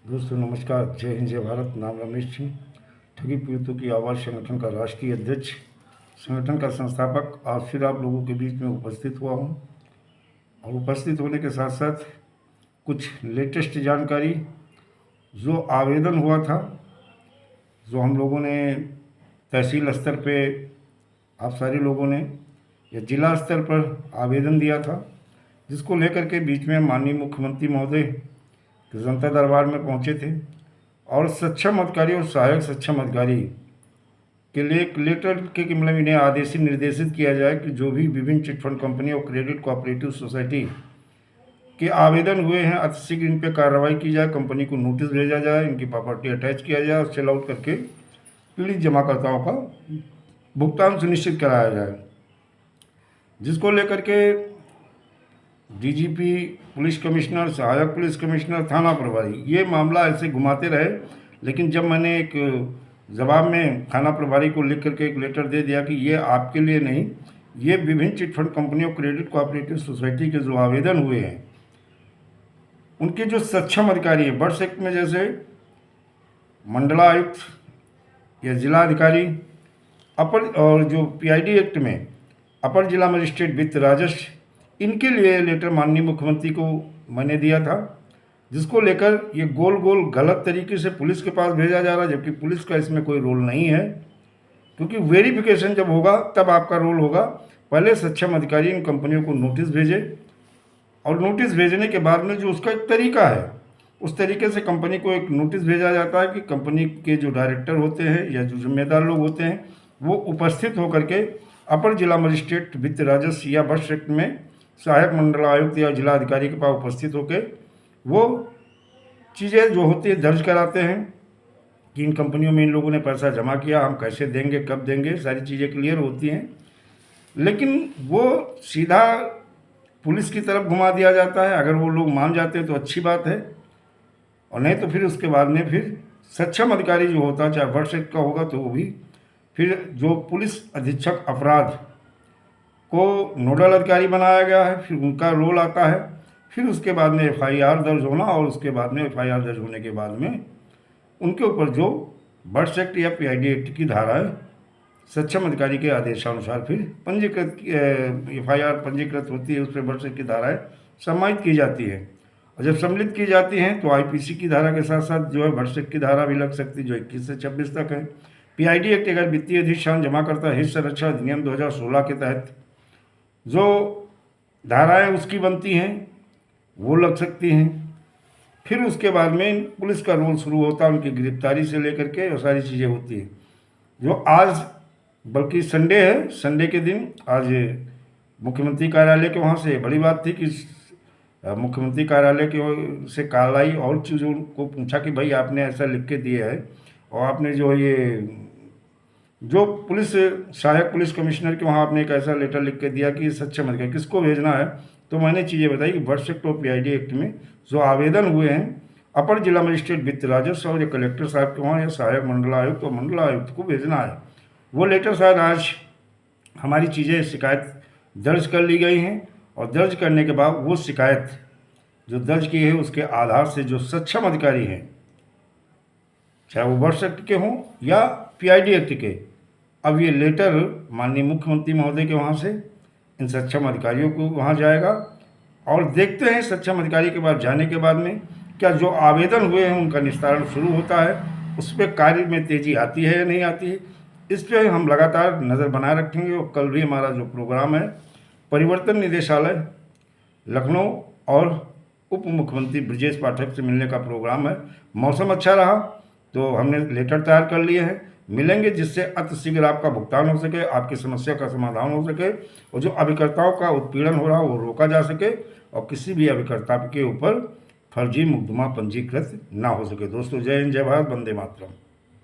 दोस्तों नमस्कार, जय हिंद जय भारत। नाम रमेश सिंह, ठगी पीड़ितों की आवाज़ संगठन का राष्ट्रीय अध्यक्ष, संगठन का संस्थापक आज फिर आप लोगों के बीच में उपस्थित हुआ हूं। और उपस्थित होने के साथ साथ कुछ लेटेस्ट जानकारी, जो आवेदन हुआ था, जो हम लोगों ने तहसील स्तर पे, आप सारे लोगों ने या जिला स्तर पर आवेदन दिया था, जिसको लेकर के बीच में माननीय मुख्यमंत्री महोदय जनता दरबार में पहुंचे थे और सक्षम अधिकारी और सहायक सक्षम अधिकारी के लिए कलेक्टर के मतलब इन्हें आदेशित निर्देशित किया जाए कि जो भी विभिन्न चिटफंड कंपनी और क्रेडिट कोऑपरेटिव सोसाइटी के आवेदन हुए हैं अतिशीघ्र इन पर कार्रवाई की जाए, कंपनी को नोटिस भेजा जाए, इनकी प्रॉपर्टी अटैच किया जाए और सेल आउट करके पीड़ित जमाकर्ताओं का भुगतान सुनिश्चित कराया जाए। जिसको लेकर के डीजीपी, पुलिस कमिश्नर, सहायक पुलिस कमिश्नर, थाना प्रभारी ये मामला ऐसे घुमाते रहे। लेकिन जब मैंने एक जवाब में थाना प्रभारी को लिख करके एक लेटर दे दिया कि ये आपके लिए नहीं, ये विभिन्न चिटफंड कंपनियों, क्रेडिट कोऑपरेटिव सोसाइटी के जो आवेदन हुए हैं उनके जो सक्षम अधिकारी हैं, बर्ड्स एक्ट में जैसे मंडलायुक्त या जिला अधिकारी, अपर, और जो पीआईडी एक्ट में अपर जिला मजिस्ट्रेट वित्त राजस्व, इनके लिए लेटर माननीय मुख्यमंत्री को मैंने दिया था। जिसको लेकर ये गोल गोल गलत तरीके से पुलिस के पास भेजा जा रहा है, जबकि पुलिस का इसमें कोई रोल नहीं है, क्योंकि वेरिफिकेशन जब होगा तब आपका रोल होगा। पहले सक्षम अधिकारी इन कंपनियों को नोटिस भेजे और नोटिस भेजने के बाद में जो उसका एक तरीका है, उस तरीके से कंपनी को एक नोटिस भेजा जाता है कि कंपनी के जो डायरेक्टर होते हैं या जो जिम्मेदार लोग होते हैं वो उपस्थित होकर के अपर जिला मजिस्ट्रेट वित्त राजस्व या बर्ड्स एक्ट में सहायक मंडल आयुक्त या जिला अधिकारी के पास उपस्थित होकर वो चीज़ें जो होती है दर्ज कराते हैं कि इन कंपनियों में इन लोगों ने पैसा जमा किया, हम कैसे देंगे, कब देंगे, सारी चीज़ें क्लियर होती हैं। लेकिन वो सीधा पुलिस की तरफ घुमा दिया जाता है। अगर वो लोग मान जाते हैं तो अच्छी बात है, और नहीं तो फिर उसके बाद में फिर सक्षम अधिकारी जो होता है, चाहे बर्ड्स एक्ट का होगा तो वो भी फिर जो पुलिस अधीक्षक अपराध को नोडल अधिकारी बनाया गया है, फिर उनका रोल आता है। फिर उसके बाद में एफआईआर दर्ज होना, और उसके बाद में एफआईआर दर्ज होने के बाद में उनके ऊपर जो बर्ड्स एक्ट या पीआईडी एक्ट की धाराएं सक्षम अधिकारी के आदेशानुसार फिर पंजीकृत एफआईआर पंजीकृत होती है, उस पर बर्ड्स एक्ट की धाराएं सम्मानित की जाती है। और जब सम्मिलित की जाती हैं तो आईपीसी की धारा के साथ साथ जो है बर्ड्स एक्ट की धारा भी लग सकती है, जो 21 से 26 तक है। पीआईडी एक्ट अगर वित्तीय अधिष्ठान जमा करता हित संरक्षण अधिनियम 2016 के तहत जो धाराएं उसकी बनती हैं वो लग सकती हैं। फिर उसके बाद में पुलिस का रोल शुरू होता है, उनकी गिरफ्तारी से लेकर के और सारी चीज़ें होती हैं। जो आज बल्कि संडे है, संडे के दिन आज मुख्यमंत्री कार्यालय के वहाँ से बड़ी बात थी कि मुख्यमंत्री कार्यालय के से कॉल आई और चीज़ों को पूछा कि भाई आपने ऐसा लिख के दिया है, और आपने जो ये जो पुलिस सहायक पुलिस कमिश्नर के वहाँ आपने एक ऐसा लेटर लिख के दिया कि सक्षम अधिकारी किसको भेजना है। तो मैंने चीज़ें बताई कि बर्ड्स एक्ट और पीआईडी एक्ट में जो आवेदन हुए हैं अपर जिला मजिस्ट्रेट वित्त राजस्व और कलेक्टर साहब के वहाँ या सहायक मंडलायुक्त और मंडलायुक्त को भेजना है। वो लेटर शायद आज हमारी चीज़ें शिकायत दर्ज कर ली गई हैं, और दर्ज करने के बाद वो शिकायत जो दर्ज की है उसके आधार से जो सक्षम अधिकारी हैं, चाहे वो बर्ड्स एक्ट के हों या पीआईडी एक्ट के, अब ये लेटर माननीय मुख्यमंत्री महोदय के वहाँ से इन सक्षम अधिकारियों को वहाँ जाएगा, और देखते हैं सक्षम अधिकारी के पास जाने के बाद में क्या जो आवेदन हुए हैं उनका निस्तारण शुरू होता है, उस पर कार्य में तेज़ी आती है या नहीं आती है। इस पर हम लगातार नज़र बनाए रखेंगे। और कल भी हमारा जो प्रोग्राम है परिवर्तन निदेशालय लखनऊ और उप मुख्यमंत्री ब्रजेश पाठक से मिलने का प्रोग्राम है। मौसम अच्छा रहा तो हमने लेटर तैयार कर लिए हैं, मिलेंगे जिससे अतिशीघ्र आपका भुगतान हो सके, आपकी समस्या का समाधान हो सके, और जो अभिकर्ताओं का उत्पीड़न हो रहा हो वो रोका जा सके, और किसी भी अभिकर्ता के ऊपर फर्जी मुकदमा पंजीकृत ना हो सके। दोस्तों जय हिंद जय भारत, वंदे मातरम।